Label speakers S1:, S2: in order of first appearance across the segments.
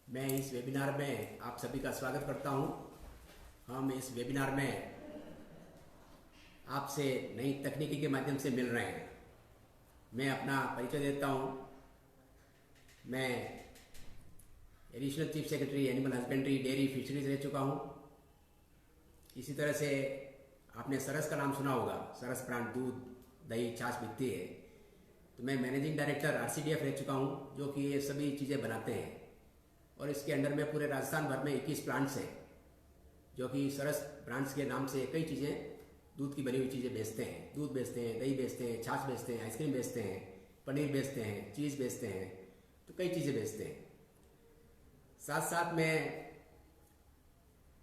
S1: मैं इस वेबिनार में आप सभी का स्वागत करता हूं। हम इस वेबिनार में आपसे नई तकनीकी के माध्यम से मिल रहे हैं। मैं अपना परिचय देता हूं। मैं additional chief secretary animal husbandry dairy fisheries रह चुका हूं। इसी तरह से आपने सरस का नाम सुना होगा। सरस ब्रांड दूध दही छाछ बिकती है। तो मैं मैनेजिंग डायरेक्टर RCDF रह चुका हूं, जो कि ये सभी चीज़ें बनाते हैं। और इसके अंडर में पूरे राजस्थान भर में 21 प्लांट्स हैं, जो कि सरस ब्रांड्स के नाम से कई चीज़ें दूध की बनी हुई चीज़ें बेचते हैं। दूध बेचते हैं, दही बेचते हैं, छाछ बेचते हैं, आइसक्रीम बेचते हैं, पनीर बेचते हैं, चीज़ बेचते हैं, तो कई चीज़ें बेचते हैं। साथ साथ मैं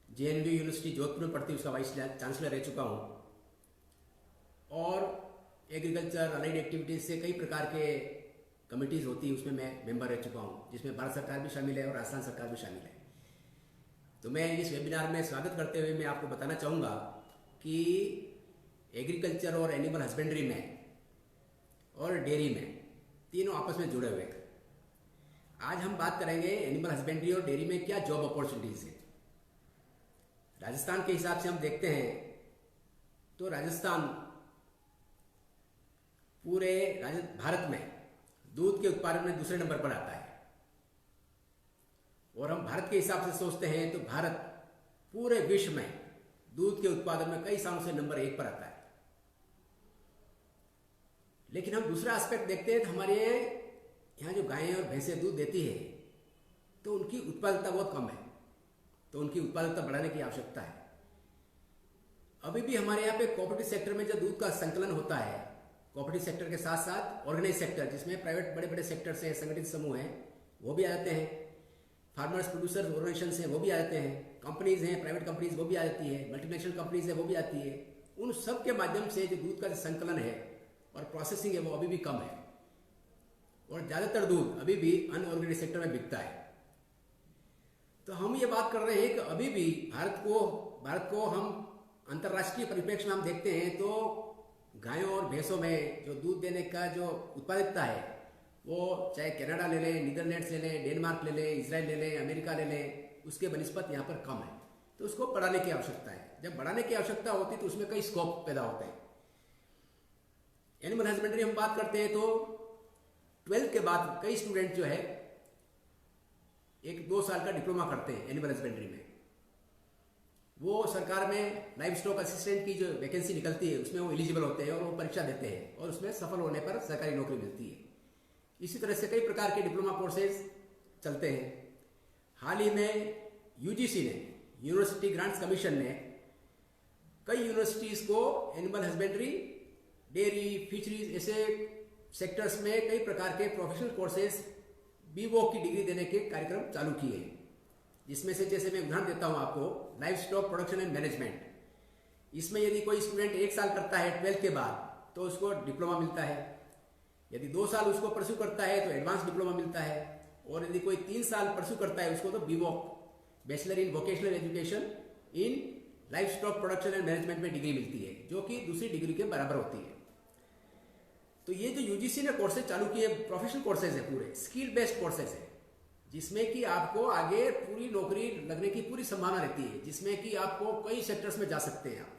S1: JNV यूनिवर्सिटी जोधपुर में पढ़ती, उसका वाइस चांसलर रह चुका हूँ। और एग्रीकल्चर अलाइड एक्टिविटीज़ से कई प्रकार के कमिटीज़ होती है, उसमें मैं मेंबर रह चुका हूँ, जिसमें भारत सरकार भी शामिल है और राजस्थान सरकार भी शामिल है। तो मैं इस वेबिनार में स्वागत करते हुए मैं आपको बताना चाहूँगा कि एग्रीकल्चर और एनिमल हस्बेंड्री में और डेयरी में तीनों आपस में जुड़े हुए हैं। आज हम बात करेंगे एनिमल हस्बेंड्री और डेयरी में क्या जॉब अपॉर्चुनिटीज़ है। राजस्थान के हिसाब से हम देखते हैं तो राजस्थान पूरे भारत में दूध के उत्पादन में दूसरे नंबर पर आता है। और हम भारत के हिसाब से सोचते हैं तो भारत पूरे विश्व में दूध के उत्पादन में कई सालों से नंबर 1 पर आता है। लेकिन हम दूसरा एस्पेक्ट देखते हैं तो हमारे यहाँ जो गायें और भैंसें दूध देती है तो उनकी उत्पादकता बहुत कम है। तो उनकी उत्पादकता बढ़ाने की आवश्यकता है। अभी भी हमारे यहाँ पे कोऑपरेटिव सेक्टर में जो दूध का संकलन होता है, कोऑपरेटिव सेक्टर के साथ साथ ऑर्गेनाइज सेक्टर, जिसमें प्राइवेट बड़े बड़े सेक्टर्स हैं, संगठित समूह हैं, वो भी आ जाते हैं। फार्मर्स प्रोड्यूसर्स ऑर्गेनाइजेशंस हैं, वो भी आ जाते हैं। कंपनीज हैं, प्राइवेट कंपनीज, वो भी आ जाती है। मल्टीनेशनल कंपनीज है, वो भी आती है। उन सब के माध्यम से जो दूध का जो संकलन है और प्रोसेसिंग है, वो अभी भी कम है। और ज़्यादातर दूध अभी भी अनऑर्गेनाइज सेक्टर में बिकता है। तो हम ये बात कर रहे हैं कि अभी भी भारत को हम अंतर्राष्ट्रीय परिप्रेक्ष्य में हम देखते हैं तो गायों और भैंसों में जो दूध देने का जो उत्पादकता है, वो चाहे कनाडा ले लें, नीदरलैंड्स ले लें, डेनमार्क ले लें, इजराइल ले लें, अमेरिका ले लें, उसके बनिस्पत यहाँ पर कम है। तो उसको बढ़ाने की आवश्यकता है। जब बढ़ाने की आवश्यकता होती है तो उसमें कई स्कोप पैदा होते हैं। एनिमल हस्बेंड्री हम बात करते हैं तो 12th के बाद कई स्टूडेंट जो है 1-2 साल का डिप्लोमा करते हैं एनिमल हस्बेंड्री में। वो सरकार में लाइव स्टॉक असिस्टेंट की जो वैकेंसी निकलती है उसमें वो एलिजिबल होते हैं और वो परीक्षा देते हैं और उसमें सफल होने पर सरकारी नौकरी मिलती है। इसी तरह से कई प्रकार के डिप्लोमा कोर्सेज चलते हैं। हाल ही में UGC ने, यूनिवर्सिटी ग्रांट्स कमीशन ने, कई यूनिवर्सिटीज़ को एनिमल हस्बेंड्री, डेयरी, फिशरीज ऐसे सेक्टर्स में कई प्रकार के प्रोफेशनल कोर्सेज BVOC की डिग्री देने के कार्यक्रम चालू किए हैं। जिसमें से जैसे मैं उदाहरण देता हूँ आपको, live stock production and management. इसमें यदि कोई स्टूडेंट 1 साल करता है 12th के बाद तो उसको डिप्लोमा मिलता है। यदि 2 साल उसको परस्यू करता है तो एडवांस डिप्लोमा मिलता है। और यदि कोई 3 साल परस्यू करता है उसको तो BVOC, bachelor in vocational education in live stock production and management में डिग्री मिलती है, जो कि दूसरी डिग्री के बराबर होती है। तो ये जो UGC ने कोर्सेज चालू किए, प्रोफेशनल कोर्सेज है, पूरे स्किल बेस्ड कोर्सेज है, जिसमें कि आपको आगे पूरी नौकरी लगने की पूरी संभावना रहती है, जिसमें कि आपको कई सेक्टर्स में जा सकते हैं आप।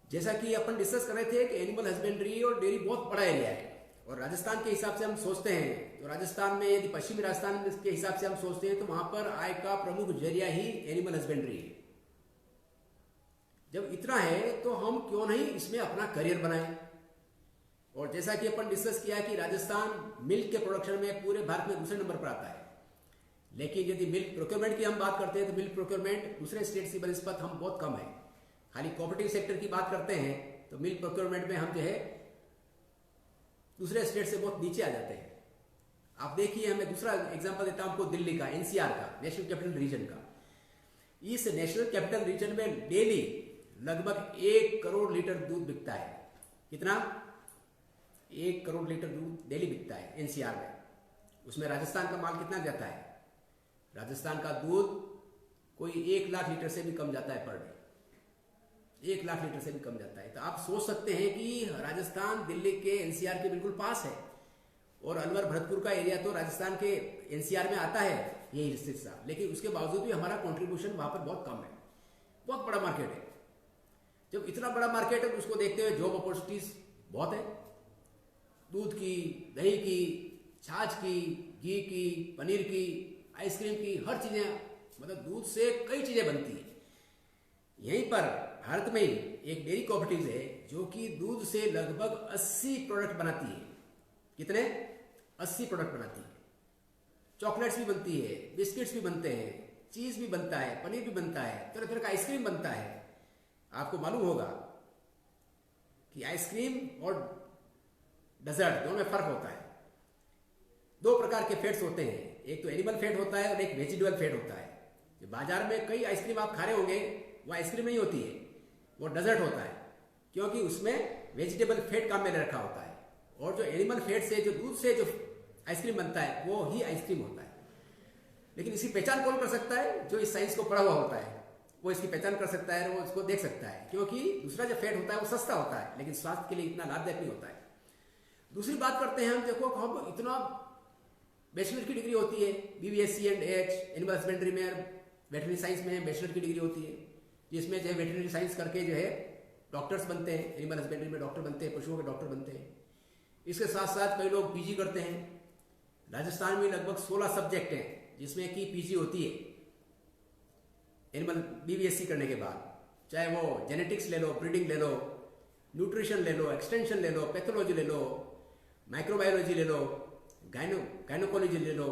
S1: जैसा कि अपन डिस्कस कर रहे थे कि एनिमल हस्बेंड्री और डेयरी बहुत बड़ा एरिया है। और राजस्थान के हिसाब से हम सोचते हैं तो राजस्थान में, यदि पश्चिमी राजस्थान के हिसाब से हम सोचते हैं तो वहां पर आय का प्रमुख जरिया ही एनिमल हस्बेंड्री है। जब इतना है तो हम क्यों नहीं इसमें अपना करियर बनाएं। और जैसा कि अपन डिस्कस किया कि राजस्थान मिल्क के प्रोडक्शन में पूरे भारत में दूसरे नंबर पर आता है। लेकिन यदि मिल्क प्रोक्योरमेंट की हम बात करते हैं तो मिल्क प्रोक्योरमेंट दूसरे स्टेट्स की बनिस्पत हम बहुत कम है। खाली कोऑपरेटिव सेक्टर की बात करते हैं तो मिल्क प्रोक्योरमेंट में हम जो है दूसरे स्टेट से बहुत नीचे आ जाते हैं। आप देखिए, मैं दूसरा एग्जांपल देता हूं आपको, दिल्ली का, NCR का, नेशनल कैपिटल रीजन का। इस नेशनल कैपिटल रीजन में डेली लगभग 1 करोड़ लीटर दूध बिकता है। कितना? 1 करोड़ लीटर दूध डेली बिकता है NCR में। उसमें राजस्थान का माल कितना जाता है? राजस्थान का दूध कोई 1 लाख लीटर से भी कम जाता है पर डे। 1 लाख लीटर से भी कम जाता है। तो आप सोच सकते हैं कि राजस्थान दिल्ली के NCR के बिल्कुल पास है और अलवर भरतपुर का एरिया तो राजस्थान के एनसीआर में आता है ये हिस्सा, लेकिन उसके बावजूद भी हमारा कंट्रीब्यूशन वहाँ पर बहुत कम है। बहुत बड़ा मार्केट है। जब इतना बड़ा मार्केट है तो उसको देखते हुए जॉब अपॉर्चुनिटीज बहुत है। दूध की, दही की, छाछ की, घी की, पनीर की, आइसक्रीम की, हर चीज़ें, मतलब दूध से कई चीज़ें बनती है। यहीं पर भारत में ही एक डेयरी कोऑपरेटिव है जो कि दूध से लगभग 80 प्रोडक्ट बनाती है। कितने? 80 प्रोडक्ट बनाती है। चॉकलेट्स भी बनती है, बिस्किट्स भी बनते हैं, चीज़ भी बनता है, पनीर भी बनता है, तरह तरह का आइसक्रीम बनता है। आपको मालूम होगा कि आइसक्रीम और डेजर्ट दोनों में फर्क होता है। 2 प्रकार के फैट्स होते हैं, एक तो एनिमल फैट होता है और एक वेजिटेबल फैट होता है। जो बाजार में कई आइसक्रीम आप खा रहे होंगे वो आइसक्रीम नहीं होती है, वो डेजर्ट होता है, क्योंकि उसमें वेजिटेबल फैट काम में रखा होता है। और जो एनिमल फैट से, जो दूध से जो आइसक्रीम बनता है वो ही आइसक्रीम होता है। लेकिन इसकी पहचान कौन कर सकता है? जो इस साइंस को पढ़ा हुआ होता है वो इसकी पहचान कर सकता है, वो इसको देख सकता है, क्योंकि दूसरा जो फैट होता है वो सस्ता होता है लेकिन स्वास्थ्य के लिए इतना लाभदायक नहीं होता है। दूसरी बात करते हैं हम, देखो हम इतना बैचलर की डिग्री होती है, BBSc and H, animal husbandry में, वेटरनरी साइंस में बैचलर की डिग्री होती है, जिसमें जो है वेटरनरी साइंस करके जो है डॉक्टर्स बनते हैं, एनिमल हस्बेंड्री में डॉक्टर बनते हैं, पशुओं के डॉक्टर बनते हैं। इसके साथ साथ कई लोग PG करते हैं। राजस्थान में लगभग 16 सब्जेक्ट हैं जिसमें कि PG होती है एनिमल BBSc करने के बाद, चाहे वो जेनेटिक्स ले लो, ब्रीडिंग ले लो, न्यूट्रिशन ले लो, एक्सटेंशन ले लो, पैथोलॉजी ले लो, माइक्रोबायोलॉजी ले लो, गायनोकोलॉजी ले लो,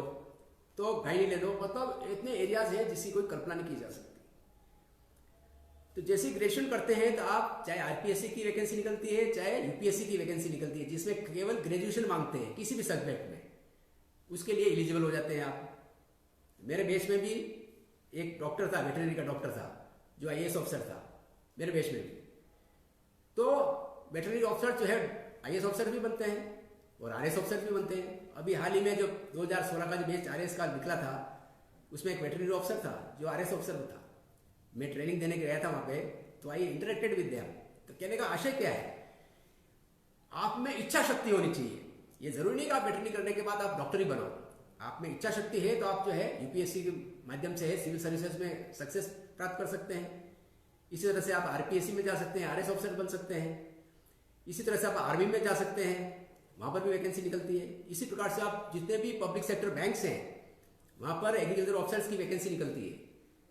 S1: तो गायनी ले लो, मतलब इतने एरियाज हैं जिसकी कोई कल्पना नहीं की जा सकती। तो जैसे ग्रेजुएशन करते हैं तो आप चाहे RPSC की वैकेंसी निकलती है, चाहे UPSC की वैकेंसी निकलती है, जिसमें केवल ग्रेजुएशन मांगते हैं किसी भी सब्जेक्ट में, उसके लिए एलिजिबल हो जाते हैं आप। मेरे बेच में भी एक डॉक्टर था, वेटरनरी का डॉक्टर था, जो IAS ऑफिसर था मेरे बेच में भी। तो वेटरनरी ऑफिसर जो है IAS ऑफिसर भी बनते हैं और RS ऑफिसर भी बनते हैं। अभी हाल ही में जो 2016 का जो बेच RS का निकला था उसमें एक वेटरनरी ऑफिसर था जो RS ऑफिसर था। मैं ट्रेनिंग देने गया था वहाँ पे, तो आई इंटरेक्टेड विद देम। तो कहने का आशय क्या है, आप में इच्छा शक्ति होनी चाहिए। ये जरूरी नहीं कि आप वेटरनरी करने के बाद आप डॉक्टर ही बनो। आप में इच्छा शक्ति है तो आप जो है UPSC के माध्यम से है सिविल सर्विसेज में सक्सेस प्राप्त कर सकते हैं। इसी तरह से आप RPSC में जा सकते हैं, RS ऑफिसर बन सकते हैं। इसी तरह से आप आर्मी में जा सकते हैं, वहाँ पर भी वैकेंसी निकलती है। इसी प्रकार से आप जितने भी पब्लिक सेक्टर बैंक्स हैं वहाँ पर एग्रीकल्चर ऑफिसर्स की वैकेंसी निकलती है।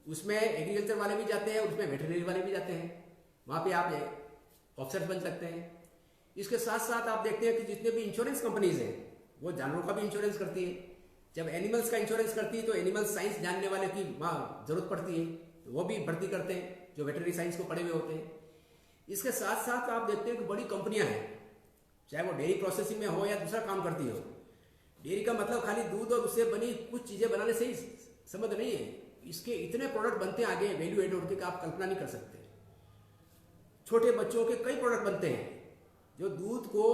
S1: उसमें एग्रीकल्चर वाले भी जाते हैं और उसमें वेटरनरी वाले भी जाते हैं, वहाँ पे आप ऑफिसर्स बन सकते हैं। इसके साथ साथ आप देखते हैं कि जितने भी इंश्योरेंस कंपनीज हैं वो जानवरों का भी इंश्योरेंस करती है। जब एनिमल्स का इंश्योरेंस करती है तो एनिमल साइंस जानने वाले की वहाँ जरूरत पड़ती है, तो वो भी भर्ती करते हैं जो वेटरनरी साइंस को पढ़े हुए होते हैं। इसके साथ साथ आप देखते हैं कि बड़ी कंपनियां हैं, चाहे वो डेयरी प्रोसेसिंग में हो या दूसरा काम करती हो। डेयरी का मतलब खाली दूध और उससे बनी कुछ चीज़ें बनाने से ही संबंध नहीं है, इसके इतने प्रोडक्ट बनते हैं आगे वैल्यू एड होकर, आप कल्पना नहीं कर सकते। छोटे बच्चों के कई प्रोडक्ट बनते हैं जो दूध को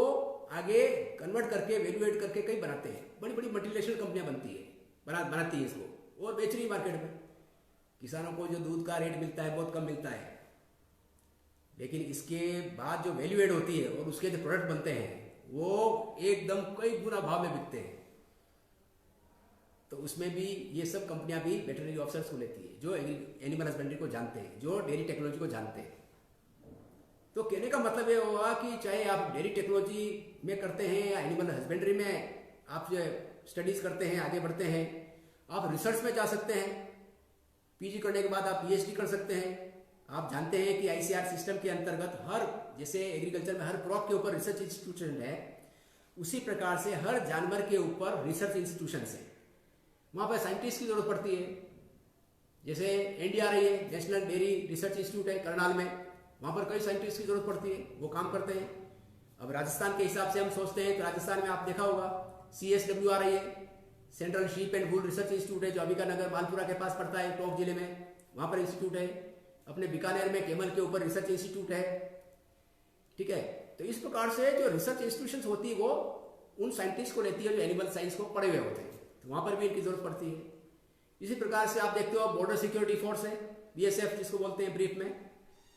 S1: आगे कन्वर्ट करके वैल्यू एड करके कई बनाते हैं। बड़ी बड़ी मल्टीनेशनल कंपनियां बनती है, बनाती है इसको और बेच रही है मार्केट में। किसानों को जो दूध का रेट मिलता है बहुत कम मिलता है, लेकिन इसके बाद जो वैल्यू एड होती है और उसके जो प्रोडक्ट बनते हैं वो एकदम कई गुना भाव में बिकते हैं। तो उसमें भी ये सब कंपनियां भी वेटरनरी ऑफिसर्स को लेती है जो एनिमल हस्बेंड्री को जानते हैं, जो डेयरी टेक्नोलॉजी को जानते हैं। तो कहने का मतलब ये होगा कि चाहे आप डेयरी टेक्नोलॉजी में करते हैं या एनिमल हस्बेंड्री में आप जो स्टडीज करते हैं, आगे बढ़ते हैं, आप रिसर्च में जा सकते हैं। PG करने के बाद आप PhD कर सकते हैं। आप जानते हैं कि ICAR सिस्टम के अंतर्गत हर, जैसे एग्रीकल्चर में हर क्रॉप के ऊपर रिसर्च इंस्टीट्यूशन है, उसी प्रकार से हर जानवर के ऊपर रिसर्च इंस्टीट्यूशन है। वहाँ पर साइंटिस्ट की जरूरत पड़ती है। जैसे NDRI है, नेशनल डेयरी रिसर्च इंस्टीट्यूट है करनाल में, वहाँ पर कई साइंटिस्ट की जरूरत पड़ती है, वो काम करते हैं। अब राजस्थान के हिसाब से हम सोचते हैं तो राजस्थान में आप देखा होगा CSWRI है, central sheep and wool research institute है, जो अंबिका नगर मालपुरा के पास पड़ता है, टोंक जिले में, वहाँ पर इंस्टीट्यूट है। अपने बीकानेर में कैमल के ऊपर रिसर्च इंस्टीट्यूट है। ठीक है, तो इस प्रकार से जो रिसर्च इंस्टीट्यूशंस होती है वो उन साइंटिस्ट को लेती है जो एनिमल साइंस को पढ़े हुए होते हैं, तो वहाँ पर भी इनकी जरूरत पड़ती है। इसी प्रकार से आप देखते हो बॉर्डर सिक्योरिटी फोर्स है, BSF जिसको बोलते हैं ब्रीफ में,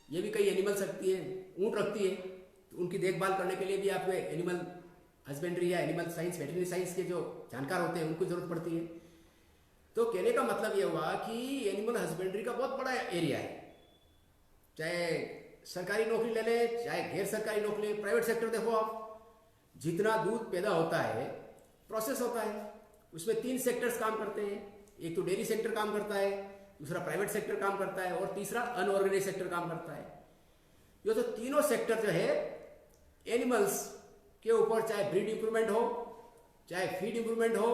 S1: ये भी कई एनिमल्स रखती है, ऊँट रखती है, तो उनकी देखभाल करने के लिए भी आपको एनिमल हस्बेंड्री या एनिमल साइंस, वेटरनरी साइंस के जो जानकार होते हैं उनको जरूरत पड़ती है। तो कहने का मतलब ये हुआ कि एनिमल हस्बेंड्री का बहुत बड़ा एरिया है, चाहे सरकारी नौकरी ले लें चाहे गैर सरकारी नौकरी ले, प्राइवेट सेक्टर देखो आप, जितना दूध पैदा होता है प्रोसेस होता है, उसमें 3 सेक्टर्स काम करते हैं। एक तो डेयरी सेक्टर काम करता है, दूसरा प्राइवेट सेक्टर काम करता है और तीसरा अनऑर्गेनाइज सेक्टर काम करता है। ये तो तीनों सेक्टर जो है एनिमल्स के ऊपर, चाहे ब्रीड इंप्रूवमेंट हो, चाहे फीड इंप्रूवमेंट हो,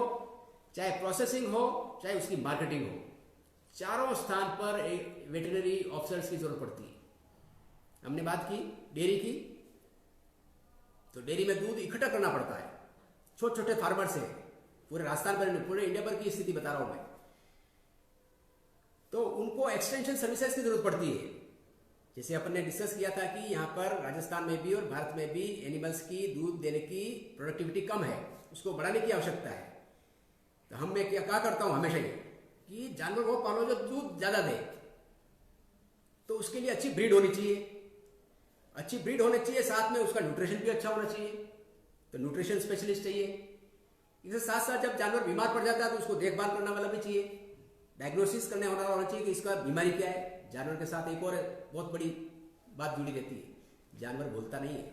S1: चाहे प्रोसेसिंग हो, चाहे उसकी मार्केटिंग हो, चारों स्थान पर एक वेटरनरी ऑफिसर्स की जरूरत पड़ती है। हमने बात की डेयरी की, तो डेयरी में दूध इकट्ठा करना पड़ता है। छोटे छोटे फार्मर से पूरे राजस्थान पर, पूरे इंडिया पर की स्थिति बता रहा हूं मैं, तो उनको एक्सटेंशन सर्विसेज की जरूरत पड़ती है। जैसे अपन ने डिस्कस किया था कि यहाँ पर राजस्थान में भी और भारत में भी एनिमल्स की दूध देने की प्रोडक्टिविटी कम है, उसको बढ़ाने की आवश्यकता है। तो मैं क्या करता हूँ हमेशा ये कि जानवर वो पालो जो दूध ज्यादा दे, तो उसके लिए अच्छी ब्रीड होनी चाहिए, अच्छी ब्रीड होनी चाहिए, साथ में उसका न्यूट्रिशन भी अच्छा होना चाहिए, तो न्यूट्रिशन स्पेशलिस्ट चाहिए। इसके साथ साथ जब जानवर बीमार पड़ जाता है तो उसको देखभाल करने वाला भी चाहिए, डायग्नोसिस करने वाला होना चाहिए कि इसका बीमारी क्या है। जानवर के साथ एक और बहुत बड़ी बात जुड़ी रहती है, जानवर बोलता नहीं है,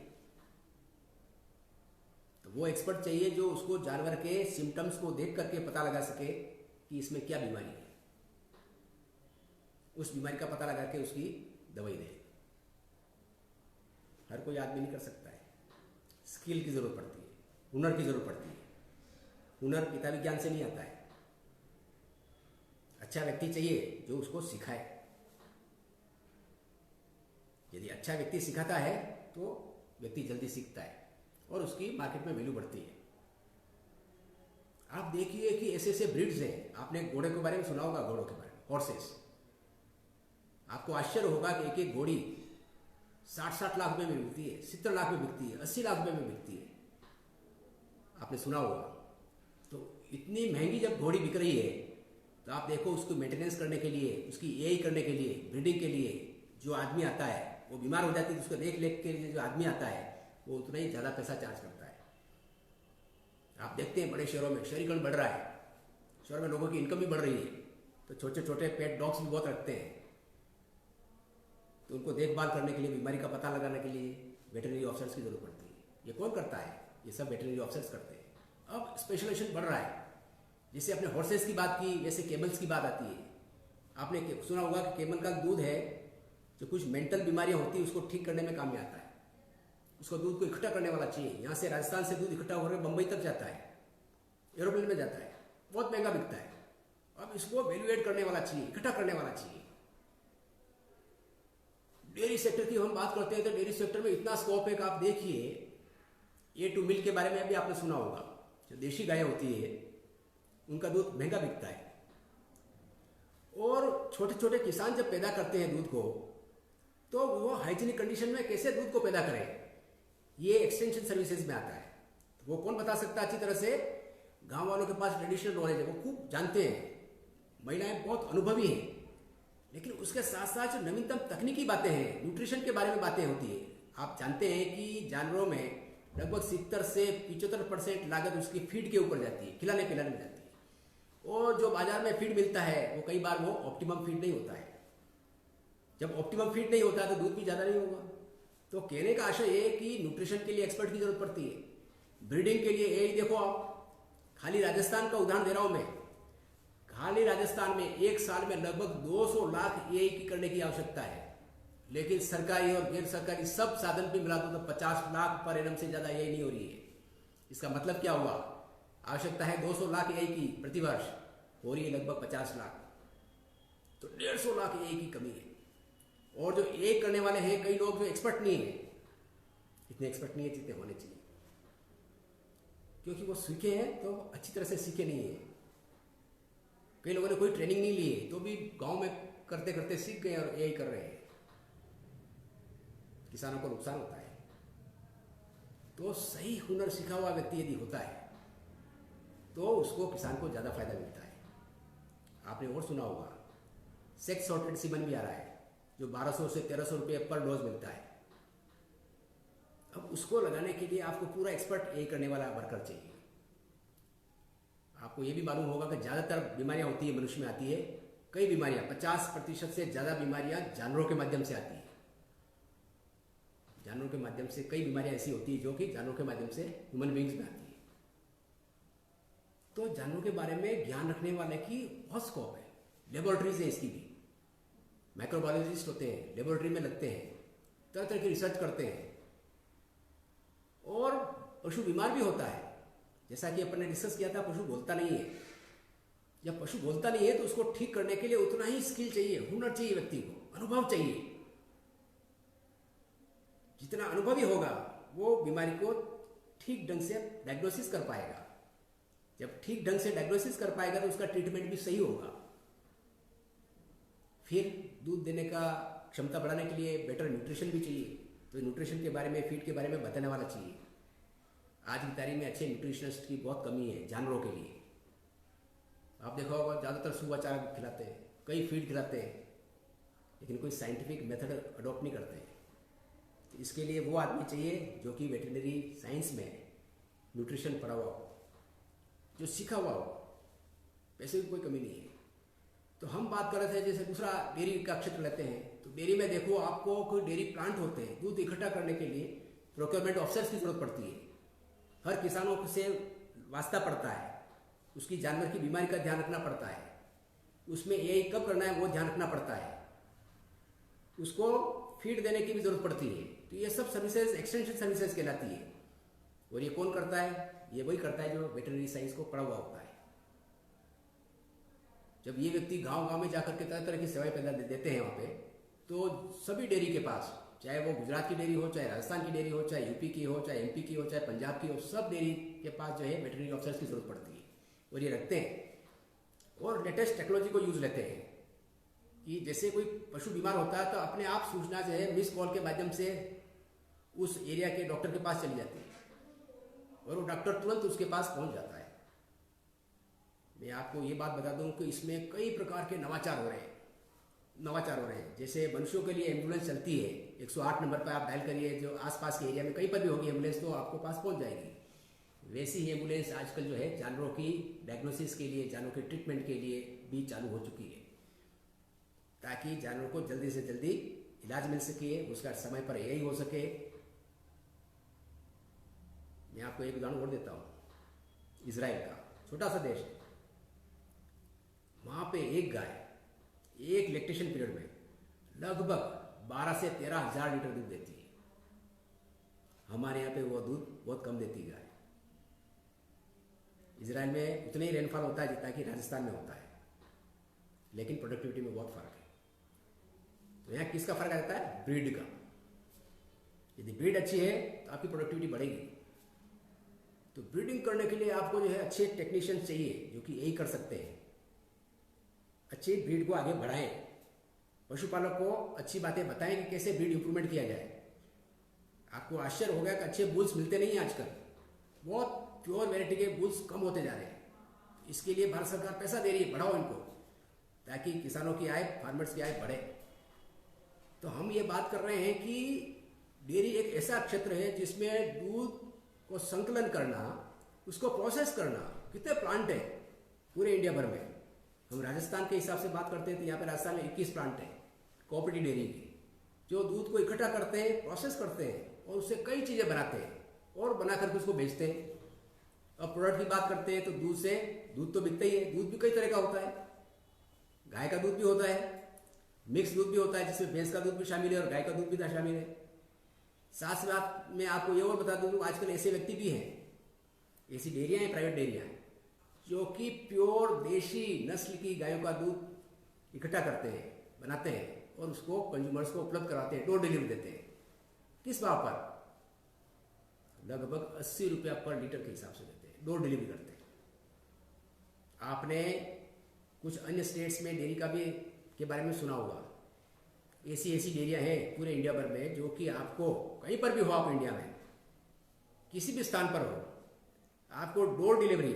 S1: तो वो एक्सपर्ट चाहिए जो उसको जानवर के सिम्टम्स को देख करके पता लगा सके कि इसमें क्या बीमारी है, उस बीमारी का पता लगा के उसकी दवाई दे। हर कोई आदमी नहीं कर सकता है, स्किल की जरूरत पड़ती है, हुनर की जरूरत पड़ती है। हुनर किताबी ज्ञान से नहीं आता है। अच्छा व्यक्ति चाहिए जो उसको सिखाए। यदि अच्छा व्यक्ति सिखाता है तो व्यक्ति जल्दी सीखता है और उसकी मार्केट में वैल्यू बढ़ती है। आप देखिए कि ऐसे ऐसे ब्रीड्स हैं, आपने घोड़े के बारे में सुना होगा, घोड़ों के बारे में, हॉर्सेस। आपको आश्चर्य होगा कि एक एक घोड़ी 60-60 लाख रुपए में बिकती है, 70 लाख में बिकती है, 80 लाख रुपए में बिकती है, आपने सुना होगा। तो इतनी महंगी जब घोड़ी बिक रही है तो आप देखो उसको मेंटेनेंस करने के लिए, उसकी एआई करने के लिए, ब्रीडिंग के लिए जो आदमी आता है, वो बीमार हो जाती है तो उसको देख के लिए जो आदमी आता है वो उतना ही ज़्यादा पैसा चार्ज करता है। आप देखते हैं बड़े शहरों में शहरीकरण बढ़ रहा है, शहर में लोगों की इनकम भी बढ़ रही है, तो छोटे छोटे पेट डॉग्स भी बहुत रखते हैं, तो उनको देखभाल करने के लिए, बीमारी का पता लगाने के लिए वेटरनरी ऑफिसर्स की जरूरत पड़ती है। ये कौन करता है? ये सब वेटरनरी ऑफिसर्स करते हैं। अब स्पेशलाइजेशन बढ़ रहा है, जैसे आपने हॉर्सेस की बात की, वैसे केमल्स की बात आती है। आपने सुना होगा कि केमल का दूध है जो कुछ मेंटल बीमारियां होती है उसको ठीक करने में काम में आता है। उसको दूध को इकट्ठा करने वाला चाहिए। यहाँ से राजस्थान से दूध इकट्ठा होकर बंबई तक जाता है, एरोप्लेन में जाता है, बहुत महंगा बिकता है। अब इसको वैल्यूएट करने वाला चाहिए, इकट्ठा करने वाला चाहिए। डेयरी सेक्टर की हम बात करते हैं तो डेयरी सेक्टर में इतना स्कोप है कि आप देखिए, A2 मिल्क के बारे में भी आपने सुना होगा। जो देशी गायें होती है उनका दूध महंगा बिकता है, और छोटे छोटे किसान जब पैदा करते हैं दूध को, तो वो हाइजीनिक कंडीशन में कैसे दूध को पैदा करें, ये एक्सटेंशन सर्विसेज में आता है। तो वो कौन बता सकता है अच्छी तरह से? गांव वालों के पास ट्रेडिशनल नॉलेज है, वो खूब जानते हैं, महिलाएं बहुत अनुभवी हैं, लेकिन उसके साथ साथ जो नवीनतम तकनीकी बातें हैं, न्यूट्रिशन के बारे में बातें होती है। आप जानते हैं कि जानवरों में लगभग 70 से 75% लागत उसकी फीड के ऊपर जाती है, खिलाने पिलाने में जाती है, और जो बाजार में फीड मिलता है वो कई बार वो ऑप्टिमम फीड नहीं होता है। जब ऑप्टिमम फीड नहीं होता तो दूध भी ज़्यादा नहीं होगा। तो कहने का आशय ये है कि न्यूट्रिशन के लिए एक्सपर्ट की जरूरत पड़ती है, ब्रीडिंग के लिए। यही देखो, आप खाली राजस्थान का उदाहरण दे रहा हूं मैं, खाली राजस्थान में एक साल में लगभग 200 लाख एआई की करने की आवश्यकता है, लेकिन सरकारी और गैर सरकारी सब साधन भी मिला दो तो 50 लाख पर एनम से ज्यादा एआई नहीं हो रही है। इसका मतलब क्या हुआ? आवश्यकता है 200 लाख एआई की प्रति वर्ष, हो रही है लगभग 50 लाख, तो 150 लाख एआई की कमी है। और जो एआई करने वाले हैं कई लोग जो एक्सपर्ट नहीं है, इतने एक्सपर्ट नहीं है जितने होने चाहिए, क्योंकि वो सीखे हैं तो अच्छी तरह से सीखे नहीं है। कई लोगों ने कोई ट्रेनिंग नहीं ली है तो भी गांव में करते करते सीख गए और एआई कर रहे हैं, किसानों को नुकसान होता है। तो सही हुनर सीखा हुआ व्यक्ति यदि होता है तो उसको, किसान को ज्यादा फायदा मिलता है। आपने और सुना होगा सेक्स सॉर्टेड सीमन भी आ रहा है, जो 1200 से 1300 रुपये पर डोज मिलता है। अब उसको लगाने के लिए आपको पूरा एक्सपर्ट ये करने वाला वर्कर चाहिए। आपको ये भी मालूम होगा कि ज़्यादातर बीमारियां होती है मनुष्य में आती है, कई बीमारियां 50% से ज़्यादा बीमारियां जानवरों के माध्यम से आती है। जानवरों के माध्यम से कई बीमारियां ऐसी होती है जो कि जानवरों के माध्यम से ह्यूमन बींग्स में आती है। तो जानवरों के बारे में ज्ञान रखने वाले की बहुत स्कोप है। लेबोरेटरीज है इसकी भी, माइक्रोबायोलॉजिस्ट होते हैं, लेबोरेटरी में लगते हैं, तरह तरह की रिसर्च करते हैं। और पशु बीमार भी होता है, जैसा कि अपन ने डिस्कस किया था, पशु बोलता नहीं है। जब पशु बोलता नहीं है तो उसको ठीक करने के लिए उतना ही स्किल चाहिए, हुनर चाहिए, व्यक्ति को अनुभव चाहिए। जितना अनुभवी होगा वो बीमारी को ठीक ढंग से डायग्नोसिस कर पाएगा। जब ठीक ढंग से डायग्नोसिस कर पाएगा तो उसका ट्रीटमेंट भी सही होगा। फिर दूध देने का क्षमता बढ़ाने के लिए बेटर न्यूट्रिशन भी चाहिए। तो न्यूट्रिशन के बारे में, फीड के बारे में बताने वाला चाहिए। आज की तारीख में अच्छे न्यूट्रिशनिस्ट की बहुत कमी है जानवरों के लिए। आप देखा होगा ज़्यादातर सुबह चारा खिलाते हैं, कई फीड खिलाते हैं, लेकिन कोई साइंटिफिक मेथड अडॉप्ट नहीं करते हैं। तो इसके लिए वो आदमी चाहिए जो कि वेटरनरी साइंस में न्यूट्रिशन पढ़ा हुआ हो, जो सीखा हुआ हो। पैसे की कोई कमी नहीं है। तो हम बात कर रहे थे, जैसे दूसरा डेयरी का क्षेत्र लेते हैं, तो डेयरी में देखो आपको कोई डेयरी प्लांट होते हैं, दूध इकट्ठा करने के लिए प्रोक्योरमेंट ऑफिसर्स की जरूरत पड़ती है। हर किसानों से वास्ता पड़ता है, उसकी जानवर की बीमारी का ध्यान रखना पड़ता है, उसमें यही कब करना है वो ध्यान रखना पड़ता है, उसको फीड देने की भी जरूरत पड़ती है। तो ये सब सर्विसेज एक्सटेंशन सर्विसेज कहलाती है। और ये कौन करता है? ये वही करता है जो वेटरनरी साइंस को पढ़ा हुआ होता है। जब ये व्यक्ति गांव गांव में जाकर के तरह तरह की सेवाएं पैदा देते हैं वहाँ पे, तो सभी डेयरी के पास, चाहे वो गुजरात की डेयरी हो, चाहे राजस्थान की डेयरी हो, चाहे यूपी की हो, चाहे एमपी की हो, चाहे पंजाब की हो, सब डेयरी के पास जो है वेटरनरी ऑफिसर्स की जरूरत पड़ती है। और ये रखते हैं और लेटेस्ट टेक्नोलॉजी को यूज लेते हैं कि जैसे कोई पशु बीमार होता है तो अपने आप सूचना जो है मिस कॉल के माध्यम से उस एरिया के डॉक्टर के पास चली जाती है और वो डॉक्टर तुरंत उसके पास पहुंच जाता है। मैं आपको ये बात बता दूं कि इसमें कई प्रकार के नवाचार हो रहे हैं। जैसे मनुष्यों के लिए एम्बुलेंस चलती है, 108 नंबर पर आप डायल करिए, जो आसपास के एरिया में कहीं पर भी होगी एम्बुलेंस तो आपको पास पहुंच जाएगी। वैसी ही एम्बुलेंस आजकल जो है जानवरों की डायग्नोसिस के लिए, जानवरों के ट्रीटमेंट के लिए भी चालू हो चुकी है, ताकि जानवरों को जल्दी से जल्दी इलाज मिल सके, उसका समय पर यही हो सके। मैं आपको एक उदाहरण और देता हूँ। इजराइल का छोटा सा देश है, वहाँ पे एक गाय एक लैक्टेशन पीरियड में लगभग 12 से 13 हज़ार लीटर दूध देती है। हमारे यहाँ पे वो दूध बहुत कम देती है गाय। इजराइल में उतना ही रेनफॉल होता है जितना कि राजस्थान में होता है, लेकिन प्रोडक्टिविटी में बहुत फर्क है। तो यहाँ किसका फर्क आता है? ब्रीड का। यदि ब्रीड अच्छी है तो आपकी प्रोडक्टिविटी बढ़ेगी। तो ब्रीडिंग करने के लिए आपको जो है अच्छे टेक्नीशियन चाहिए जो कि यही कर सकते हैं, अच्छी ब्रीड को आगे बढ़ाएं, पशुपालक को अच्छी बातें बताएं कि कैसे ब्रीड इंप्रूवमेंट किया जाए। आपको आश्चर्य होगा कि अच्छे बुल्स मिलते नहीं हैं आजकल, बहुत प्योर वैरायटी के बुल्स कम होते जा रहे हैं। इसके लिए भारत सरकार पैसा दे रही है, बढ़ाओ इनको, ताकि किसानों की आय, फार्मर्स की आय बढ़े। तो हम ये बात कर रहे हैं कि डेयरी एक ऐसा क्षेत्र है जिसमें दूध को संकलन करना, उसको प्रोसेस करना, कितने प्लांट है पूरे इंडिया भर में। हम राजस्थान के हिसाब से बात करते हैं तो यहाँ पे राजस्थान में 21 प्लांट है कोऑपरेटिव डेयरी के, जो दूध को इकट्ठा करते हैं, प्रोसेस करते हैं और उससे कई चीज़ें बनाते हैं और बना करके उसको बेचते हैं। अब प्रोडक्ट की बात करते हैं तो दूध तो बिकता ही है। दूध भी कई तरह का होता है, गाय का दूध भी होता है, मिक्स दूध भी होता है जिसमें भैंस का दूध भी शामिल है और गाय का दूध भी शामिल है। साथ साथ मैं आपको ये और बता दूं, आजकल ऐसे व्यक्ति भी हैं, ऐसी डेयरियाँ हैं, प्राइवेट डेयरियाँ हैं, जो कि प्योर देशी नस्ल की गायों का दूध इकट्ठा करते हैं, बनाते हैं और उसको कंज्यूमर्स को उपलब्ध कराते हैं, डोर डिलीवरी देते हैं। किस भाव पर? लगभग 80 रुपया पर लीटर के हिसाब से देते हैं, डोर डिलीवरी करते हैं। आपने कुछ अन्य स्टेट्स में डेयरी का भी के बारे में सुना होगा। ऐसी डेयरियाँ हैं पूरे इंडिया भर में, जो कि आपको कहीं पर भी हो, आप इंडिया में किसी भी स्थान पर हो, आपको डोर डिलीवरी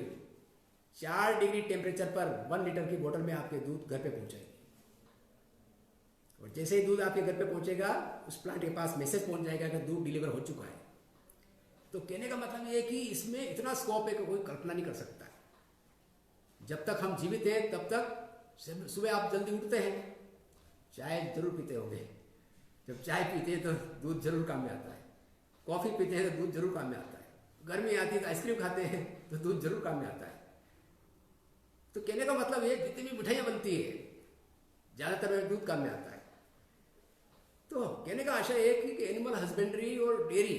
S1: 4 डिग्री टेम्परेचर पर 1 लीटर की बोतल में आपके दूध घर पे पहुंचेगी। और जैसे ही दूध आपके घर पे पहुंचेगा, उस प्लांट के पास मैसेज पहुंच जाएगा कि दूध डिलीवर हो चुका है। तो कहने का मतलब ये है कि इसमें इतना स्कोप है कि कोई कल्पना नहीं कर सकता। जब तक हम जीवित हैं तब तक सुबह आप जल्दी उठते हैं, चाय जरूर पीते होंगे। जब चाय पीते हैं तो दूध जरूर काम में आता है, कॉफ़ी पीते हैं तो दूध जरूर काम में आता है, गर्मी आती है तो आइसक्रीम खाते हैं तो दूध जरूर काम में आता है। तो कहने का मतलब ये जितनी भी मिठाइयाँ बनती है ज़्यादातर में दूध काम में आता है। तो कहने का आशय है कि एनिमल हस्बेंड्री और डेयरी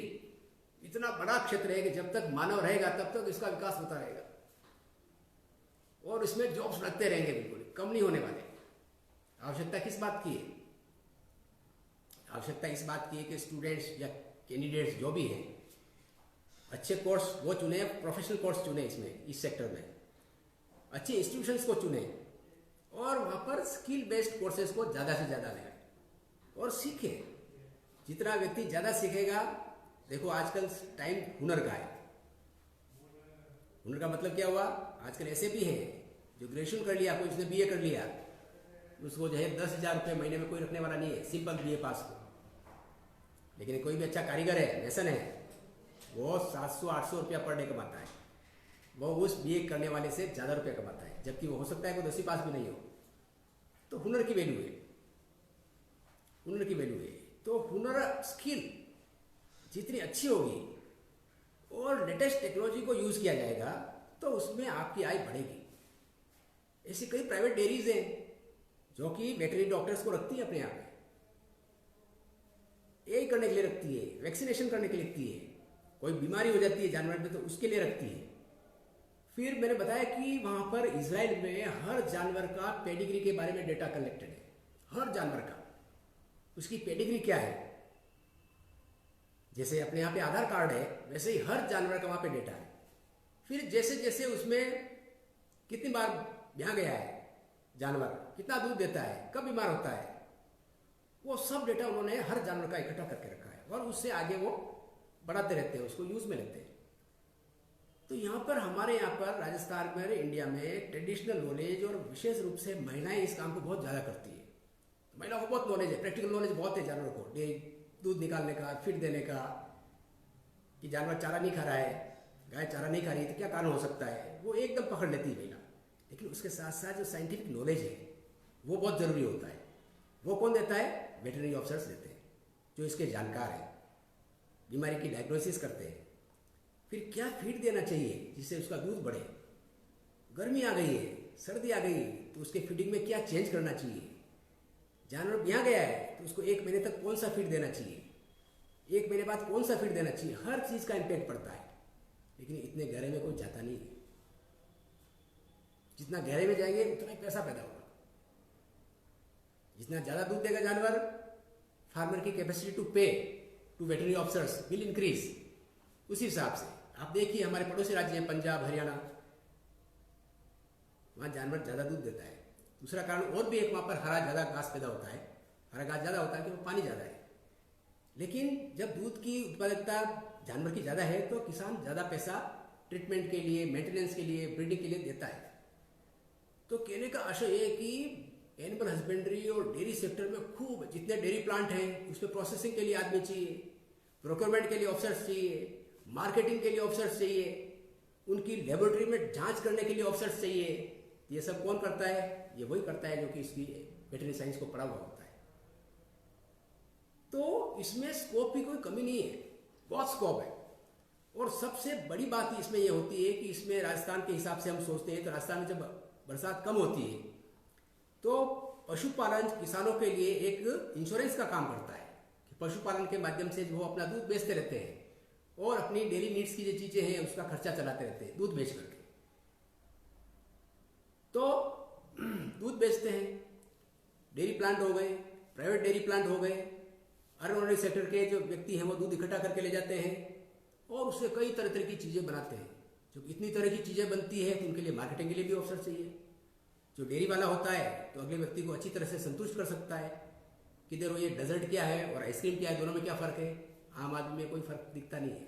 S1: इतना बड़ा क्षेत्र है कि जब तक मानव रहेगा तब तक इसका विकास होता रहेगा और इसमें जॉब्स लगते रहेंगे, बिल्कुल कम नहीं होने वाले। आवश्यकता किस बात की है? आवश्यकता इस बात की है कि स्टूडेंट्स या कैंडिडेट्स जो भी हैं अच्छे कोर्स वो चुने, प्रोफेशनल कोर्स चुने, इसमें इस सेक्टर में अच्छे इंस्टीट्यूशंस को चुने और वहाँ पर स्किल बेस्ड कोर्सेज को ज़्यादा से ज़्यादा लें और सीखें। जितना व्यक्ति ज़्यादा सीखेगा, देखो आजकल टाइम हुनर का है। हुनर का मतलब क्या हुआ? आजकल ऐसे भी हैं जो ग्रेजुएशन कर लिया, कोई उसने बीए कर लिया, उसको जो है 10,000 रुपये महीने में कोई रखने वाला नहीं है, सिंपल बीए पास को। लेकिन कोई भी अच्छा कारीगर है, मैसन है, वो 700-800 रुपया पर डे कमाता है, वो उस बीए करने वाले से ज़्यादा रुपया कमाता है, जबकि वो हो सकता है कोई 10वीं पास भी नहीं हो। तो हुनर की वैल्यू है, हुनर की वैल्यू है। तो हुनर स्किल जितनी अच्छी होगी और लेटेस्ट टेक्नोलॉजी को यूज़ किया जाएगा तो उसमें आपकी आय बढ़ेगी। ऐसी कई प्राइवेट डेयरीज हैं जो कि वेटरनरी डॉक्टर्स को रखती है अपने यहाँ पे, यही करने के लिए रखती है, वैक्सीनेशन करने के लिए रखती है, कोई बीमारी हो जाती है जानवर में तो उसके लिए रखती है। फिर मैंने बताया कि वहाँ पर इजराइल में हर जानवर का पेडिग्री के बारे में डेटा कलेक्टेड है, हर जानवर का, उसकी पेडिग्री क्या है। जैसे अपने यहाँ पे आधार कार्ड है, वैसे ही हर जानवर का वहाँ पे डेटा है। फिर जैसे जैसे उसमें कितनी बार ब्याह गया है जानवर, कितना दूध देता है, कब बीमार होता है, वो सब डेटा उन्होंने हर जानवर का इकट्ठा करके रखा है और उससे आगे वो बढ़ाते रहते हैं, उसको यूज में लेते हैं। तो यहाँ पर हमारे यहाँ पर राजस्थान में, इंडिया में ट्रेडिशनल नॉलेज और विशेष रूप से महिलाएं इस काम को बहुत ज़्यादा करती है। महिलाओं को बहुत नॉलेज है, प्रैक्टिकल नॉलेज बहुत है जानवर को, दूध निकालने का, फीड देने का, कि जानवर चारा नहीं खा रहा है, गाय चारा नहीं खा रही है तो क्या कारण हो सकता है, वो एकदम पकड़ लेती है महिला। लेकिन उसके साथ साथ जो साइंटिफिक नॉलेज है वो बहुत ज़रूरी होता है। वो कौन देता है? वेटरनरी ऑफिसर्स देते हैं, जो इसके जानकार हैं, बीमारी की डायग्नोसिस करते हैं। फिर क्या फीड देना चाहिए जिससे उसका दूध बढ़े, गर्मी आ गई है, सर्दी आ गई तो उसके फीडिंग में क्या चेंज करना चाहिए, जानवर ब्याह गया है तो उसको 1 महीने तक कौन सा फीड देना चाहिए, 1 महीने बाद कौन सा फीड देना चाहिए, हर चीज़ का इम्पैक्ट पड़ता है। लेकिन इतने गहरे में कोई जाता नहीं है। जितना गहरे में जाएंगे उतना ही पैसा पैदा होगा। जितना ज़्यादा दूध देगा जानवर, फार्मर की capacity to pay to veterinary officers will increase. उसी हिसाब से आप देखिए हमारे पड़ोसी राज्य हैं पंजाब, हरियाणा, वहाँ जानवर ज़्यादा दूध देता है। दूसरा कारण और भी एक, वहाँ पर हरा ज़्यादा घास पैदा होता है, हरा घास ज़्यादा होता है क्योंकि पानी ज़्यादा है। लेकिन जब दूध की उत्पादकता जानवर की ज़्यादा है तो किसान ज़्यादा पैसा ट्रीटमेंट के लिए, मेंटेनेंस के लिए, ब्रीडिंग के लिए देता है। तो कहने का आशय ये है कि एनिमल हस्बेंड्री और डेयरी सेक्टर में खूब जितने डेयरी प्लांट हैं उसमें प्रोसेसिंग के लिए आदमी चाहिए, प्रोक्योरमेंट के लिए ऑफिसर्स चाहिए, मार्केटिंग के लिए ऑफिसर्स चाहिए, उनकी लेबोरेटरी में जांच करने के लिए ऑफिसर्स चाहिए। ये सब कौन करता है? ये वही करता है जो कि इसकी वेटरनरी साइंस को पढ़ा हुआ होता है। तो इसमें स्कोप की कोई कमी नहीं है, बहुत स्कोप है। और सबसे बड़ी बात इसमें यह होती है कि इसमें राजस्थान के हिसाब से हम सोचते हैं तो राजस्थान में जब बरसात कम होती है तो पशुपालन किसानों के लिए एक इंश्योरेंस का काम करता है कि पशुपालन के माध्यम से वो अपना दूध बेचते रहते हैं और अपनी डेली नीड्स की जो चीज़ें हैं उसका खर्चा चलाते रहते हैं दूध बेच करके। तो दूध बेचते हैं, डेयरी प्लांट हो गए, प्राइवेट डेयरी प्लांट हो गए, अर्बन सेक्टर के जो व्यक्ति हैं वो दूध इकट्ठा करके ले जाते हैं और उससे कई तरह तरह की चीज़ें बनाते हैं। जो इतनी तरह की चीज़ें बनती है तो उनके लिए मार्केटिंग के लिए भी अवसर चाहिए। जो डेयरी वाला होता है तो अगले व्यक्ति को अच्छी तरह से संतुष्ट कर सकता है कि देखो ये डेजर्ट क्या है और आइसक्रीम क्या है, दोनों में क्या फ़र्क है। आम आदमी में कोई फ़र्क दिखता नहीं है।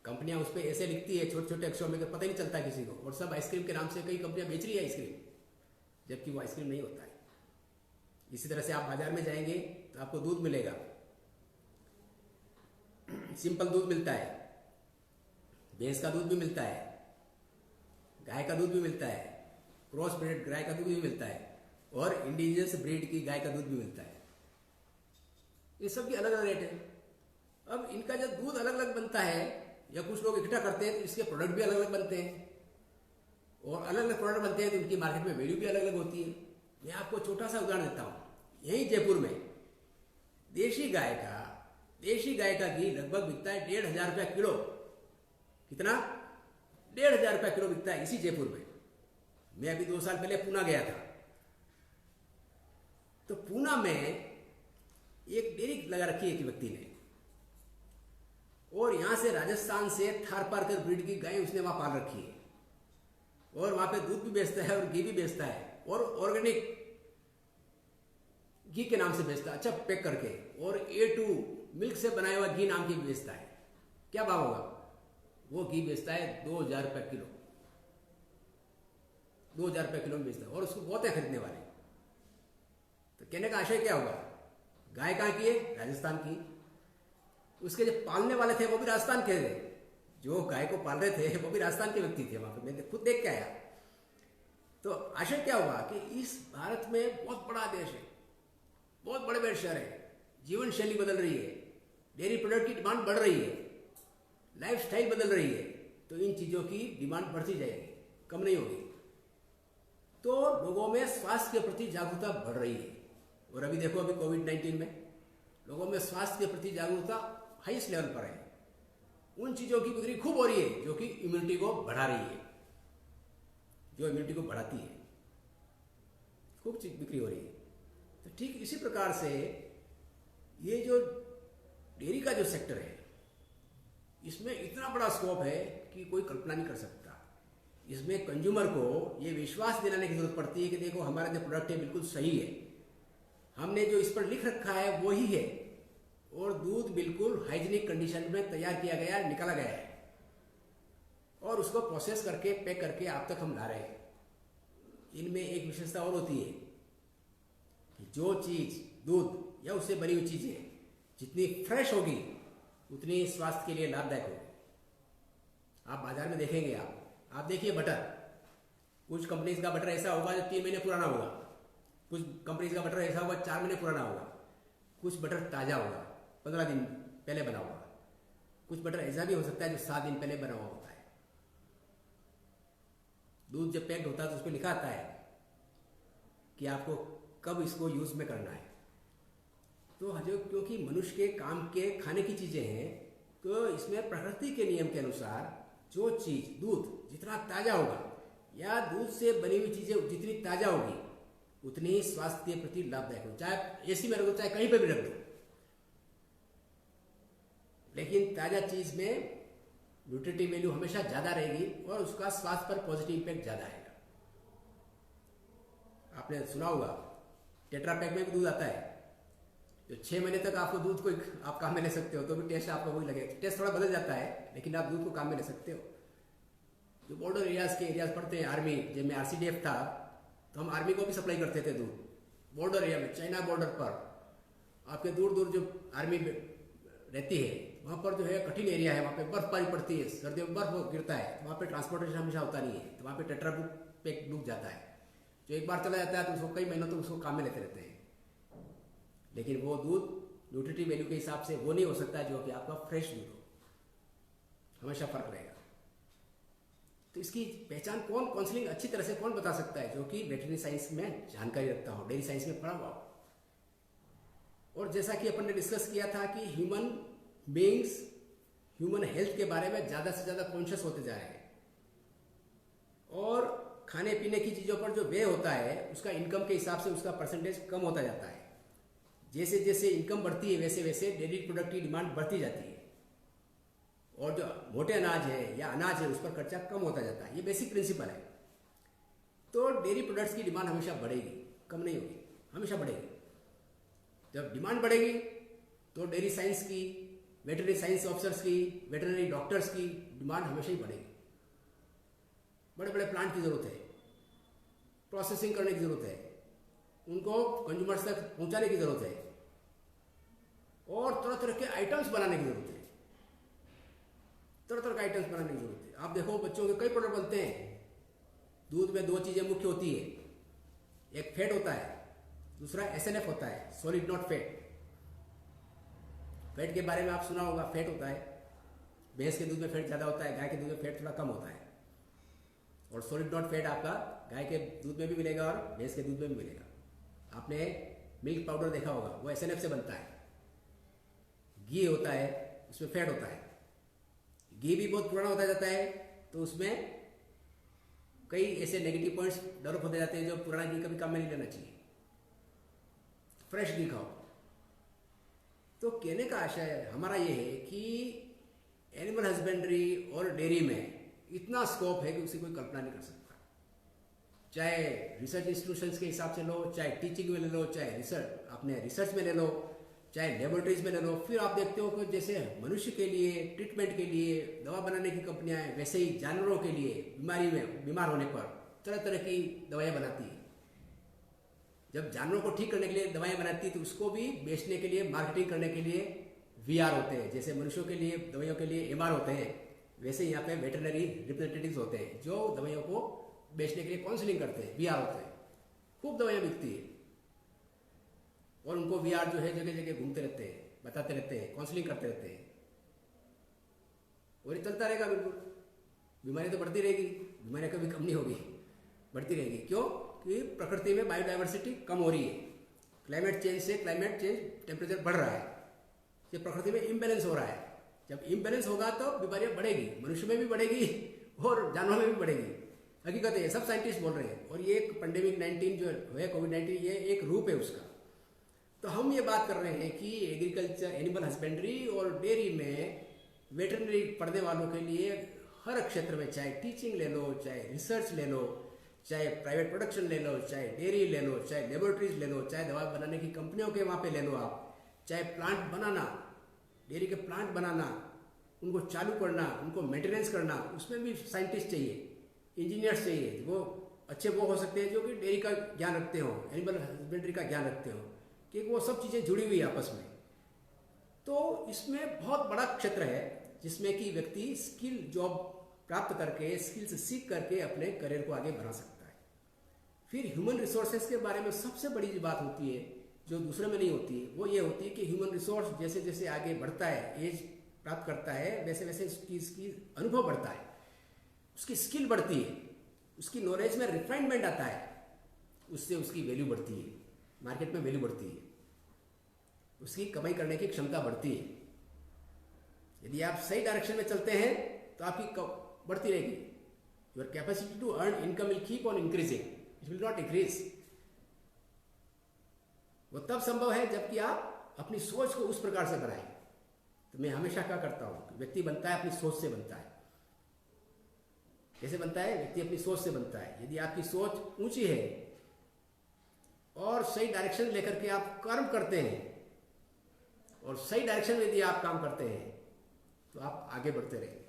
S1: कंपनियां उस पर ऐसे लिखती है छोटे छोटे अक्षरों में कि पता ही नहीं चलता किसी को, और सब आइसक्रीम के नाम से कई कंपनियां बेच रही है आइसक्रीम, जबकि वो आइसक्रीम नहीं होता है। इसी तरह से आप बाजार में जाएंगे तो आपको दूध मिलेगा, सिंपल दूध मिलता है, भैंस का दूध भी मिलता है, गाय का दूध भी मिलता है, क्रॉस ब्रीड गाय का दूध भी मिलता है, और इंडिजिनस ब्रीड की गाय का दूध भी मिलता है। ये सब की अलग अलग रेट है। अब इनका जब दूध अलग अलग बनता है या कुछ लोग इकट्ठा करते हैं तो इसके प्रोडक्ट भी अलग अलग बनते हैं, और अलग अलग प्रोडक्ट बनते हैं तो उनकी मार्केट में वैल्यू भी अलग अलग होती है। मैं आपको छोटा सा उदाहरण देता हूँ। यहीं जयपुर में देशी गाय का घी लगभग बिकता है 1,500 रुपया किलो। कितना? 1,500 रुपया किलो बिकता है इसी जयपुर में। मैं अभी 2 साल पहले पूना गया था, तो पूना में एक डेयरी लगा रखी है एक व्यक्ति ने, और यहां से राजस्थान से थारपारकर ब्रीड की गाय उसने वहां पाल रखी है, और वहां पे दूध भी बेचता है और घी भी बेचता है, और ऑर्गेनिक घी के नाम से बेचता है, अच्छा पैक करके, और A2 मिल्क से बनाया हुआ घी नाम की भी बेचता है। क्या भाव होगा? वो घी बेचता है 2,000 रुपये किलो, 2,000 रुपये किलो में बेचता है, और उसको बहुत है खरीदने वाले। तो कहने का आशय क्या हुआ? गाय कहाँ की है? राजस्थान की। उसके जो पालने वाले थे वो भी राजस्थान के थे, जो गाय को पाल रहे थे वो भी राजस्थान के व्यक्ति थे। वहां पर मैं खुद देख के आया। तो आशय क्या हुआ कि इस भारत में बहुत बड़ा देश है, बहुत बड़े बड़े शहर है, जीवन शैली बदल रही है, डेयरी प्रोडक्ट की डिमांड बढ़ रही है, लाइफ स्टाइल बदल रही है, तो इन चीजों की डिमांड बढ़ती जाएगी, कम नहीं होगी। तो लोगों में स्वास्थ्य के प्रति जागरूकता बढ़ रही है। और अभी देखो, अभी कोविड-19 में लोगों में स्वास्थ्य के प्रति जागरूकता हाईएस्ट लेवल पर है। उन चीजों की बिक्री खूब हो रही है जो कि इम्यूनिटी को बढ़ा रही है, जो इम्यूनिटी को बढ़ाती है, खूब चीज बिक्री हो रही है। तो ठीक इसी प्रकार से ये जो डेयरी का जो सेक्टर है, इसमें इतना बड़ा स्कोप है कि कोई कल्पना नहीं कर सकता। इसमें कंज्यूमर को ये विश्वास दिलाने की जरूरत पड़ती है कि देखो हमारा जो प्रोडक्ट है बिल्कुल सही है, हमने जो इस पर लिख रखा है वही है, और दूध बिल्कुल हाइजीनिक कंडीशन में तैयार किया गया है, निकाला गया है, और उसको प्रोसेस करके पैक करके आप तक हम ला रहे हैं। इनमें एक विशेषता और होती है कि जो चीज दूध या उससे बनी हुई चीजें जितनी फ्रेश होगी उतनी स्वास्थ्य के लिए लाभदायक होगी। आप बाजार में देखेंगे, आप देखिए बटर, कुछ कंपनीज का बटर ऐसा होगा जो 3 महीने पुराना होगा, कुछ कंपनीज का बटर ऐसा होगा 4 महीने पुराना होगा, कुछ बटर ताजा होगा 15 दिन पहले बना हुआ, कुछ बटर ऐसा भी हो सकता है जो 7 दिन पहले बना हुआ होता है। दूध जब पैक्ड होता है तो उस पर लिखा आता है कि आपको कब इसको यूज में करना है। तो जो क्योंकि मनुष्य के काम के खाने की चीजें हैं, तो इसमें प्रकृति के नियम के अनुसार जो चीज दूध जितना ताजा होगा या दूध से बनी हुई चीजें जितनी ताजा होगी उतनी ही स्वास्थ्य के प्रति लाभदायक हो। चाहे एसी में रखो, चाहे कहीं पर भी रख दो, लेकिन ताजा चीज में न्यूट्रिटिव वैल्यू हमेशा ज्यादा रहेगी और उसका स्वास्थ्य पर पॉजिटिव इंपैक्ट ज्यादा आएगा। आपने सुना होगा टेट्रा पैक में भी दूध आता है, जो 6 महीने तक आपको दूध को आप काम में ले सकते हो, तो भी टेस्ट आपको वही लगेगा। टेस्ट थोड़ा बदल जाता है, लेकिन आप दूध को काम में ले सकते हो। जो बॉर्डर एरियाज पड़ते हैं, आर्मी, जब मैं RCDF था तो हम आर्मी को भी सप्लाई करते थे दूध। बॉर्डर एरिया में, चाइना बॉर्डर पर आपके दूर दूर जो आर्मी रहती है वहाँ पर जो है कठिन एरिया है, वहाँ पे बर्फबारी पड़ती है, सर्दियों में बर्फ गिरता है, वहाँ पे ट्रांसपोर्टेशन हमेशा होता नहीं है, तो वहाँ पे टेट्रा पैक डूब जाता है। जो एक बार चला जाता है तो उसको कई महीनों तक उसको काम में लेते रहते हैं, लेकिन वो दूध न्यूट्रिटिव वैल्यू के हिसाब से वो नहीं हो सकता जो कि आपका फ्रेश दूध हो, हमेशा फर्क रहेगा। तो इसकी पहचान कौन, काउंसलिंग अच्छी तरह से कौन बता सकता है? जो कि वेटरनरी साइंस में जानकारी रखता हो, डेयरी साइंस में पढ़ा हुआ हो। और जैसा कि अपन ने डिस्कस किया था कि ह्यूमन बीइंग्स ह्यूमन हेल्थ के बारे में ज्यादा से ज्यादा कॉन्शियस होते जा रहे हैं, और खाने पीने की चीजों पर जो व्यय होता है उसका इनकम के हिसाब से उसका परसेंटेज कम होता जाता है। जैसे जैसे इनकम बढ़ती है वैसे वैसे डेयरी प्रोडक्ट की डिमांड बढ़ती जाती है, और जो मोटे अनाज है या अनाज है उस पर खर्चा कम होता जाता है। ये बेसिक प्रिंसिपल है। तो डेयरी प्रोडक्ट्स की डिमांड हमेशा बढ़ेगी, कम नहीं होगी, हमेशा बढ़ेगी। जब डिमांड बढ़ेगी तो डेयरी साइंस की, वेटरनरी साइंस ऑफिसर्स की, वेटरनरी डॉक्टर्स की डिमांड हमेशा ही बढ़ेगी। बड़े बड़े प्लांट की जरूरत है, प्रोसेसिंग करने की जरूरत है, उनको कंज्यूमर्स तक पहुंचाने की जरूरत है, और तरह तरह के आइटम्स बनाने की जरूरत है। तरह तरह का आइटम्स बनाने की जरूरत है। आप देखो बच्चों के कई प्रोडक्ट बनते हैं। दूध में दो चीज़ें मुख्य होती है, एक फैट होता है, दूसरा SNF होता है, सॉलिड नॉट फैट। फैट के बारे में आप सुना होगा, फैट होता है भैंस के दूध में फैट ज़्यादा होता है, गाय के दूध में फैट थोड़ा कम होता है। और सॉलिड नॉट फैट आपका गाय के दूध में भी मिलेगा और भैंस के दूध में भी मिलेगा। आपने मिल्क पाउडर देखा होगा, वो SNF से बनता है। घी होता है, उसमें फैट होता है। घी भी बहुत पुराना होता जाता है, तो उसमें कई ऐसे नेगेटिव पॉइंट्स डेवलप होते जाते हैं जो पुराना घी कभी काम में नहीं लेना चाहिए। फ्रेश घी खाओ। तो कहने का आशय हमारा ये है कि एनिमल हस्बेंड्री और डेयरी में इतना स्कोप है कि उसकी कोई कल्पना नहीं कर सकता। चाहे रिसर्च इंस्टीट्यूशंस के हिसाब से लो, चाहे टीचिंग में ले लो, चाहे रिसर्च अपने रिसर्च में ले लो, चाहे लेबोरेटरीज में ले लो। फिर आप देखते हो कि जैसे मनुष्य के लिए ट्रीटमेंट के लिए दवा बनाने की कंपनियां हैं, वैसे ही जानवरों के लिए बीमार होने पर तरह तरह की दवाइयाँ बनाती है। जब जानवरों को ठीक करने के लिए दवाइयाँ बनाती है तो उसको भी बेचने के लिए, मार्केटिंग करने के लिए VR होते हैं। जैसे मनुष्यों के लिए दवाइयों के लिए MR होते हैं, वैसे यहाँ पे वेटरनरी रिप्रेजेंटेटिव्स होते हैं जो दवाइयों को बेचने के लिए काउंसलिंग करते हैं, VR होते हैं। खूब दवाइयाँ बिकती है और उनको VR जो है जगह जगह घूमते रहते हैं, बताते रहते हैं, काउंसलिंग करते रहते हैं और ये चलता रहेगा। बिल्कुल बीमारी तो बढ़ती रहेगी, बीमारियाँ कभी कम नहीं होगी, बढ़ती रहेगी। क्यों? कि प्रकृति में बायोडाइवर्सिटी कम हो रही है। क्लाइमेट चेंज टेम्परेचर बढ़ रहा है, ये प्रकृति में इम्बैलेंस हो रहा है। जब इम्बैलेंस होगा तो बीमारियाँ बढ़ेगी, मनुष्य में भी बढ़ेगी और जानवरों में भी बढ़ेगी। हकीकत है, सब साइंटिस्ट बोल रहे हैं। और ये पेंडेमिक 19 जो है, कोविड-19, ये एक रूप है उसका। तो हम ये बात कर रहे हैं कि एग्रीकल्चर, एनिमल हस्बेंड्री और डेयरी में वेटरनरी पढ़ने वालों के लिए हर क्षेत्र में, चाहे टीचिंग ले लो, चाहे रिसर्च ले लो, चाहे प्राइवेट प्रोडक्शन ले लो, चाहे डेयरी ले लो, चाहे लेबोरेटरीज ले लो, चाहे दवा बनाने की कंपनियों के वहाँ पे ले लो आप, चाहे प्लांट बनाना, डेयरी के प्लांट बनाना, उनको चालू करना, उनको मेंटेनेंस करना, उसमें भी साइंटिस्ट चाहिए, इंजीनियर्स चाहिए। वो अच्छे वो हो सकते हैं जो कि डेयरी का ज्ञान रखते हो, एनिमल हस्बेंड्री का ज्ञान रखते हो, कि वो सब चीज़ें जुड़ी हुई है आपस में। तो इसमें बहुत बड़ा क्षेत्र है जिसमें कि व्यक्ति स्किल जॉब प्राप्त करके, स्किल्स सीख करके अपने करियर को आगे बढ़ा सकता है। फिर ह्यूमन रिसोर्सेज के बारे में सबसे बड़ी जो बात होती है, जो दूसरे में नहीं होती, वो ये होती है कि ह्यूमन रिसोर्स जैसे जैसे आगे बढ़ता है, एज प्राप्त करता है, वैसे वैसे उसकी अनुभव बढ़ता है, उसकी स्किल बढ़ती है, उसकी नॉलेज में रिफाइनमेंट आता है, उससे उसकी वैल्यू बढ़ती है, मार्केट में वैल्यू बढ़ती है, उसकी कमाई करने की क्षमता बढ़ती है। यदि आप सही डायरेक्शन में चलते हैं तो आपकी बढ़ती रहेगी। Your capacity to earn income will keep on increasing, it will not increase. वो तब संभव है जबकि आप अपनी सोच को उस प्रकार से बनाएं। तो मैं हमेशा क्या करता हूं, व्यक्ति बनता है अपनी सोच से बनता है। कैसे बनता है? व्यक्ति अपनी सोच से बनता है। यदि आपकी सोच ऊंची है और सही डायरेक्शन लेकर के आप कर्म करते हैं और सही डायरेक्शन में यदि आप काम करते हैं तो आप आगे बढ़ते रहेंगे।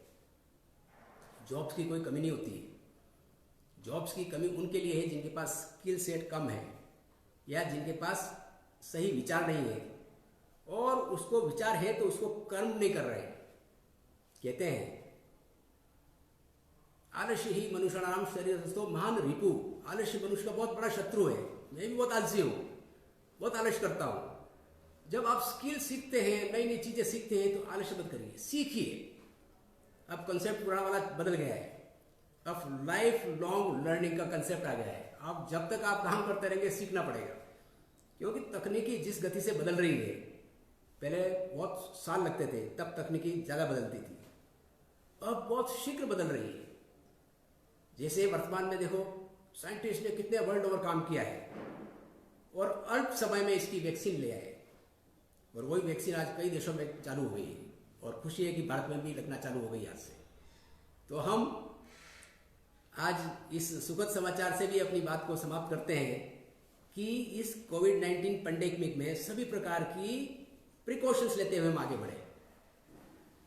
S1: जॉब्स की कोई कमी नहीं होती है। जॉब्स की कमी उनके लिए है जिनके पास स्किल सेट कम है या जिनके पास सही विचार नहीं है, और उसको विचार है तो उसको कर्म नहीं कर रहे। कहते हैं आलस्य ही मनुष्याणाम शरीरस्थो महान रिपु। आलस्य मनुष्य का बहुत बड़ा शत्रु है। मैं भी बहुत आलसी हूँ, बहुत आलस्य करता हूँ। जब आप स्किल सीखते हैं, नई नई चीजें सीखते हैं, तो आलस्य मत करिए, सीखिए। अब कंसेप्ट पुराना वाला बदल गया है, अब लाइफ लॉन्ग लर्निंग का कंसेप्ट आ गया है। अब जब तक आप काम करते रहेंगे सीखना पड़ेगा, क्योंकि तकनीकी जिस गति से बदल रही है, पहले बहुत साल लगते थे तब तकनीकी ज़्यादा बदलती थी, अब बहुत शीघ्र बदल रही है। जैसे वर्तमान में देखो, साइंटिस्ट ने कितने वर्ल्ड ओवर काम किया है और अल्प समय में इसकी वैक्सीन ले आए, और वही वैक्सीन आज कई देशों में चालू हो गई है, और खुशी है कि भारत में भी लगना चालू हो गई आज से। तो हम आज इस सुखद समाचार से भी अपनी बात को समाप्त करते हैं कि इस कोविड-19 पैंडेमिक में सभी प्रकार की प्रिकॉशंस लेते हुए हम आगे बढ़े,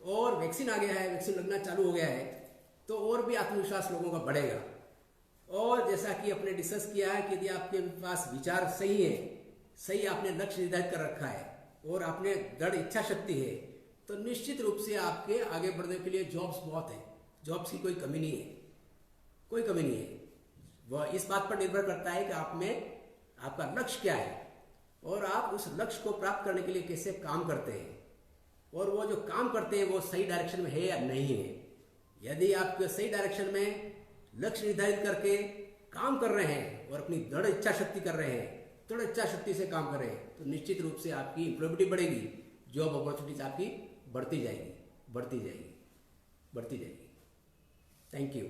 S1: और वैक्सीन आ गया है, वैक्सीन लगना चालू हो गया है, तो और भी आत्मविश्वास लोगों का बढ़ेगा। और जैसा कि अपने डिस्कस किया है कि यदि आपके पास विचार सही है, सही आपने लक्ष्य निर्धारित कर रखा है और आपने दृढ़ इच्छा शक्ति है, तो निश्चित रूप से आपके आगे बढ़ने के लिए जॉब्स बहुत है, जॉब्स की कोई कमी नहीं है, कोई कमी नहीं है। वह इस बात पर निर्भर करता है कि आप में आपका लक्ष्य क्या है और आप उस लक्ष्य को प्राप्त करने के लिए कैसे काम करते हैं, और वो जो काम करते हैं वो सही डायरेक्शन में है या नहीं है। यदि आप सही डायरेक्शन में लक्ष्य निर्धारित करके काम कर रहे हैं और अपनी दृढ़ इच्छा शक्ति कर रहे हैं, दृढ़ इच्छा शक्ति से काम कर रहे हैं, तो निश्चित रूप से आपकी इम्प्लॉयबिलिटी बढ़ेगी, जॉब अपॉर्चुनिटीज आपकी बढ़ती जाएगी, बढ़ती जाएगी, बढ़ती जाएगी। Thank you.